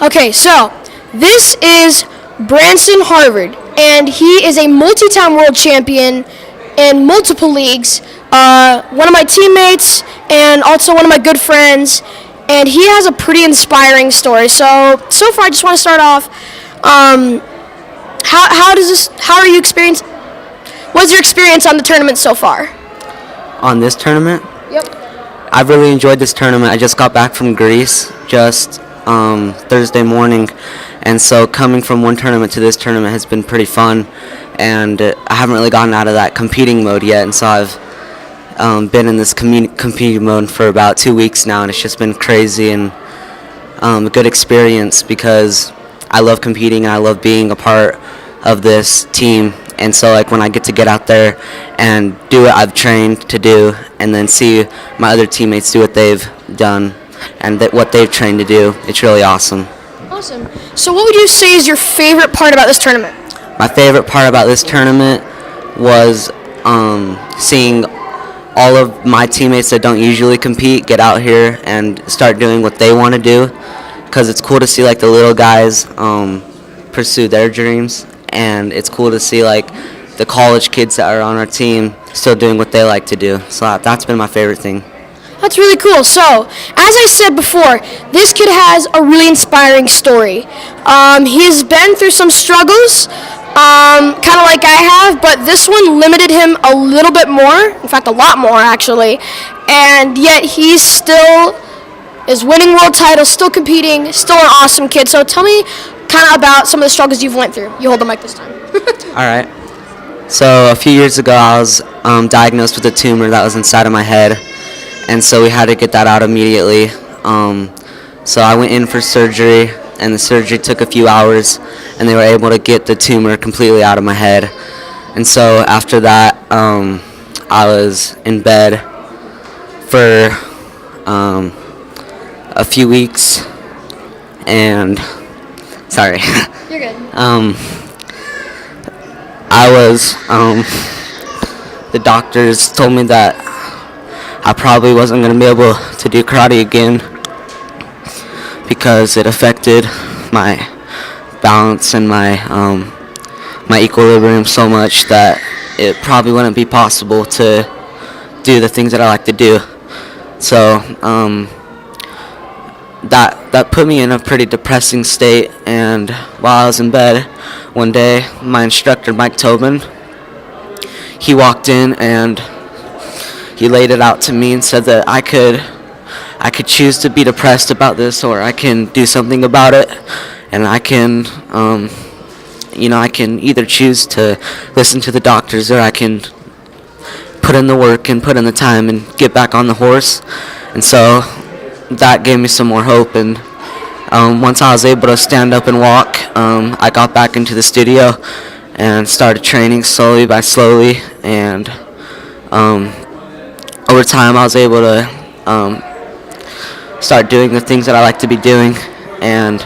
Okay, so this is Branson Harward, and he is a multi-time world champion in multiple leagues. One of my teammates and also one of my good friends, and he has a pretty inspiring story. So far, I just want to start off. How are you experience? What's your experience on the tournament so far? On this tournament? Yep. I've really enjoyed this tournament. I just got back from Greece just Thursday morning, and so coming from one tournament to this tournament has been pretty fun, and I haven't really gotten out of that competing mode yet, and so I've been in this competing mode for about 2 weeks now, and it's just been crazy and a good experience because I love competing and I love being a part of this team. And so like when I get to get out there and do what I've trained to do and then see my other teammates do what they've done and what they've trained to do, it's really awesome. Awesome. So what would you say is your favorite part about this tournament? My favorite part about this tournament was seeing all of my teammates that don't usually compete get out here and start doing what they want to do, because it's cool to see like the little guys pursue their dreams, and it's cool to see like the college kids that are on our team still doing what they like to do. So that's been my favorite thing. That's really cool. So, as I said before, this kid has a really inspiring story. He's been through some struggles, kind of like I have, but this one limited him a little bit more, in fact a lot more actually, and yet he still is winning world titles, still competing, still an awesome kid. So tell me kind of about some of the struggles you've went through. You hold the mic this time. All right. So a few years ago I was diagnosed with a tumor that was inside of my head, and so we had to get that out immediately. So I went in for surgery, and the surgery took a few hours, and they were able to get the tumor completely out of my head. And so after that, I was in bed for a few weeks, and sorry. You're good. The doctors told me that I probably wasn't going to be able to do karate again because it affected my balance and my equilibrium so much that it probably wouldn't be possible to do the things that I like to do. So that put me in a pretty depressing state, and while I was in bed one day, my instructor Mike Tobin, he walked in and he laid it out to me and said that I could choose to be depressed about this, or I can do something about it, and I can I can either choose to listen to the doctors, or I can put in the work and put in the time and get back on the horse. And so that gave me some more hope, and once I was able to stand up and walk, I got back into the studio and started training slowly by slowly, and over time I was able to start doing the things that I like to be doing, and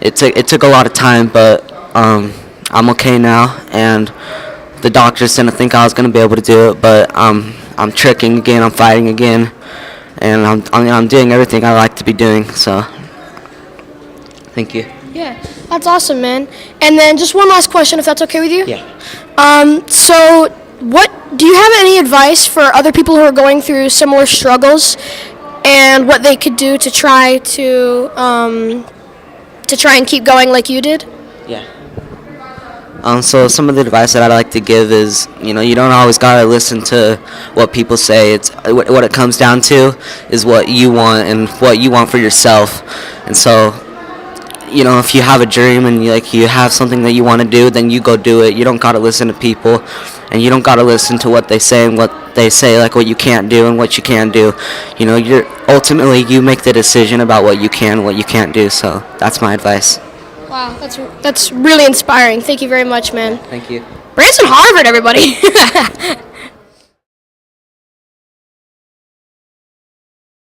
it took a lot of time, but I'm okay now, and the doctors didn't think I was going to be able to do it, but I'm tricking again, I'm fighting again, and I'm doing everything I like to be doing. So thank you. Yeah, that's awesome, man. And then just one last question, if that's okay with you. Yeah. So what do you have any advice for other people who are going through similar struggles, and what they could do to try and keep going like you did? Yeah. So some of the advice that I'd like to give is, you don't always gotta listen to what people say. It's what it comes down to is what you want and what you want for yourself. And so, if you have a dream and you have something that you want to do, then you go do it. You don't gotta listen to people, and you don't gotta listen to what they say and what they say, like what you can't do and what you can do. Ultimately you make the decision about what you can and what you can't do. So that's my advice. Wow, that's really inspiring. Thank you very much, man. Thank you. Branson Harward, everybody.